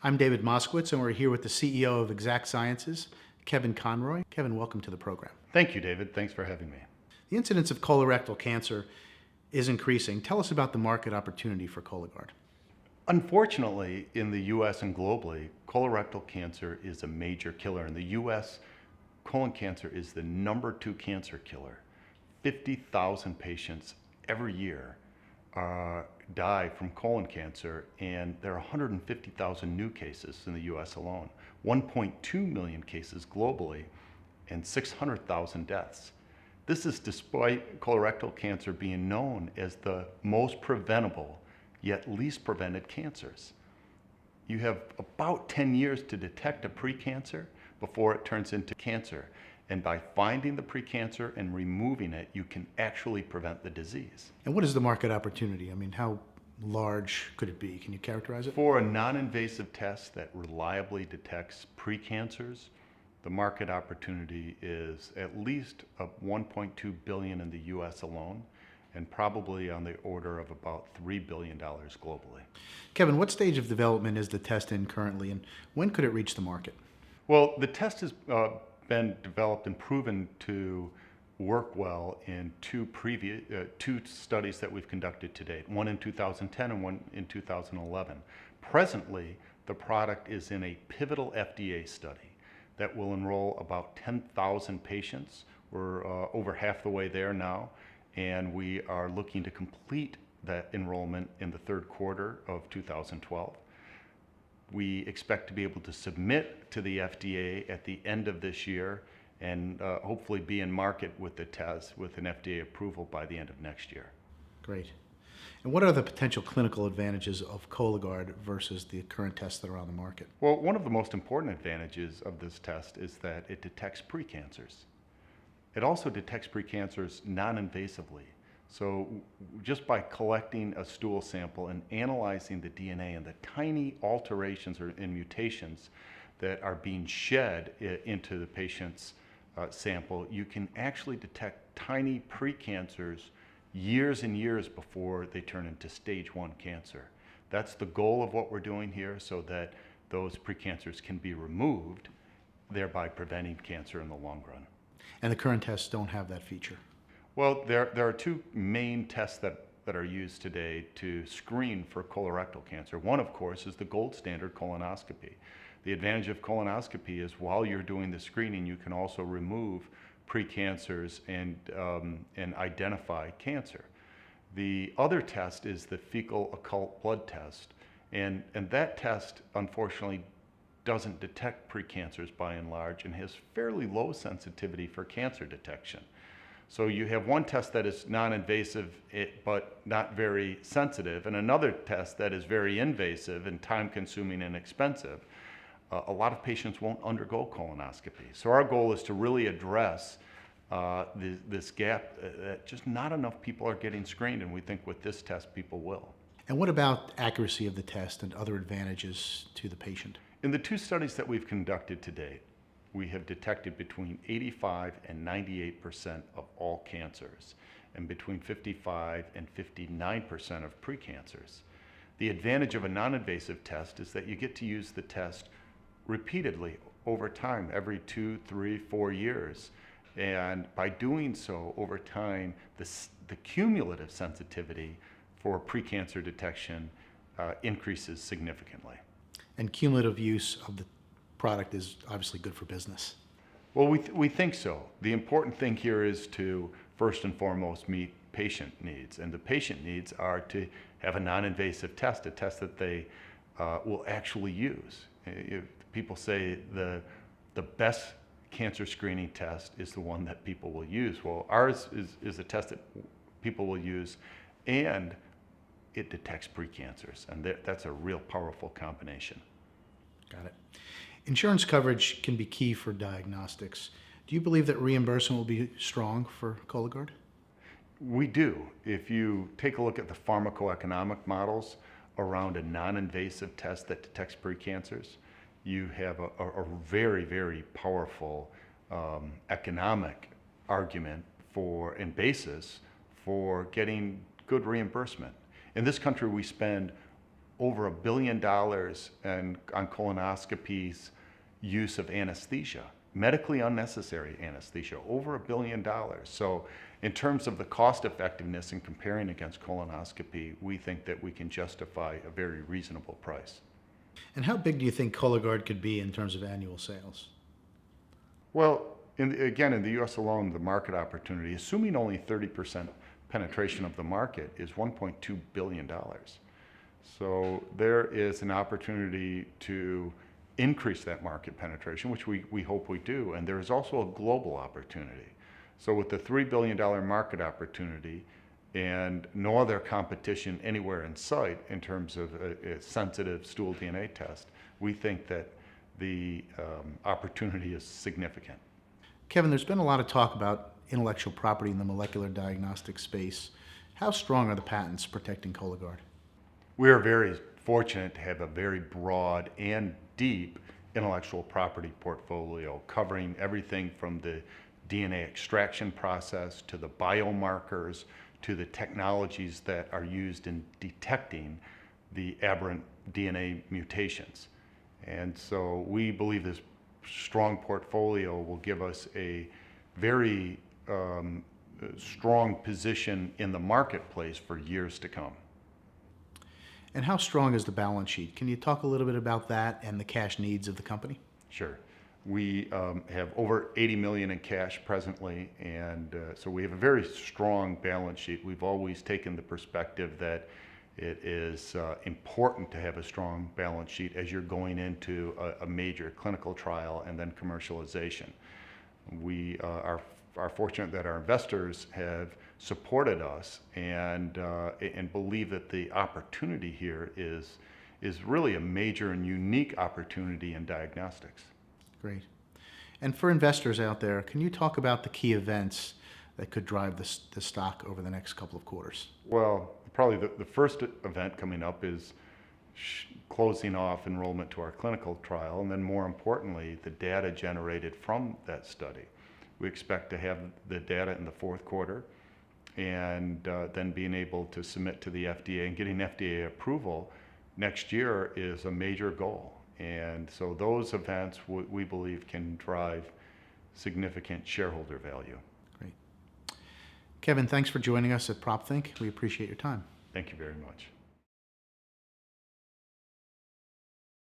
I'm David Moskowitz, and we're here with the CEO of Exact Sciences, Kevin Conroy. Kevin, welcome to the program. Thank you, David. Thanks for having me. The incidence of colorectal cancer is increasing. Tell us about the market opportunity for Cologuard. Unfortunately, in the U.S. and globally, colorectal cancer is a major killer. In the U.S., colon cancer is the #2 cancer killer. 50,000 patients every year die from colon cancer, and there are 150,000 new cases in the U.S. alone, 1.2 million cases globally, and 600,000 deaths. This is despite colorectal cancer being known as the most preventable, yet least prevented cancers. You have about 10 years to detect a precancer before it turns into cancer. And by finding the precancer and removing it, you can actually prevent the disease. And what is the market opportunity? I mean, how large could it be? Can you characterize it? For a non-invasive test that reliably detects precancers, the market opportunity is at least $1.2 billion in the US alone, and probably on the order of about $3 billion globally. Kevin, what stage of development is the test in currently, and when could it reach the market? Well, the test has been developed and proven to work well in two studies that we've conducted to date, one in 2010 and one in 2011. Presently, the product is in a pivotal FDA study that will enroll about 10,000 patients. We're over half the way there now, and we are looking to complete that enrollment in the third quarter of 2012. We expect to be able to submit to the FDA at the end of this year and hopefully be in market with the test with an FDA approval by the end of next year. Great. And what are the potential clinical advantages of Cologuard versus the current tests that are on the market? Well, one of the most important advantages of this test is that it detects precancers. It also detects precancers non-invasively. So just by collecting a stool sample and analyzing the DNA and the tiny alterations or mutations that are being shed into the patient's sample, you can actually detect tiny precancers years and years before they turn into stage 1 cancer. That's the goal of what we're doing here, so that those precancers can be removed, thereby preventing cancer in the long run. And the current tests don't have that feature. Well, there are two main tests that are used today to screen for colorectal cancer. One, of course, is the gold standard colonoscopy. The advantage of colonoscopy is while you're doing the screening, you can also remove precancers and identify cancer. The other test is the fecal occult blood test, and that test, unfortunately, doesn't detect precancers by and large and has fairly low sensitivity for cancer detection. So you have one test that is non-invasive but not very sensitive, and another test that is very invasive and time-consuming and expensive. A lot of patients won't undergo colonoscopy. So our goal is to really address this gap that just not enough people are getting screened, and we think with this test people will. And what about accuracy of the test and other advantages to the patient? In the two studies that we've conducted to date, we have detected between 85 and 98% of all cancers, and between 55 and 59% of precancers. The advantage of a non-invasive test is that you get to use the test repeatedly over time, every 2, 3, 4 years. And by doing so over time, the cumulative sensitivity for precancer detection increases significantly. And cumulative use of the product is obviously good for business. Well, we think so. The important thing here is to first and foremost meet patient needs, and the patient needs are to have a non-invasive test, a test that they will actually use. If people say the best cancer screening test is the one that people will use. Well, ours is a test that people will use, and it detects precancers, and that's a real powerful combination. Got it. Insurance coverage can be key for diagnostics. Do you believe that reimbursement will be strong for Cologuard? We do. If you take a look at the pharmacoeconomic models around a non-invasive test that detects precancers, you have a very, very powerful economic argument for and basis for getting good reimbursement. In this country, we spend over $1 billion on colonoscopies use of anesthesia, medically unnecessary anesthesia, over $1 billion. So in terms of the cost effectiveness in comparing against colonoscopy, we think that we can justify a very reasonable price. And how big do you think Cologuard could be in terms of annual sales? Well, again, in the U.S. alone, the market opportunity, assuming only 30% penetration of the market, is $1.2 billion. So there is an opportunity to increase that market penetration, which we hope we do, and there is also a global opportunity. So with the $3 billion market opportunity and no other competition anywhere in sight in terms of a sensitive stool DNA test, we think that the opportunity is significant. Kevin, there's been a lot of talk about intellectual property in the molecular diagnostic space. How strong are the patents protecting Cologuard? We are very fortunate to have a very broad and deep intellectual property portfolio covering everything from the DNA extraction process to the biomarkers to the technologies that are used in detecting the aberrant DNA mutations. And so we believe this strong portfolio will give us a very strong position in the marketplace for years to come. And how strong is the balance sheet? Can you talk a little bit about that and the cash needs of the company? Sure. We have over $80 million in cash presently, and so we have a very strong balance sheet. We've always taken the perspective that it is important to have a strong balance sheet as you're going into a major clinical trial and then commercialization. We are fortunate that our investors have supported us and believe that the opportunity here is really a major and unique opportunity in diagnostics. Great. And for investors out there, can you talk about the key events that could drive the stock over the next couple of quarters? Well, probably the first event coming up is closing off enrollment to our clinical trial, and then more importantly, the data generated from that study. We expect to have the data in the fourth quarter, and then being able to submit to the FDA and getting FDA approval next year is a major goal. And so those events we believe can drive significant shareholder value. Great. Kevin, thanks for joining us at PropThink. We appreciate your time. Thank you very much.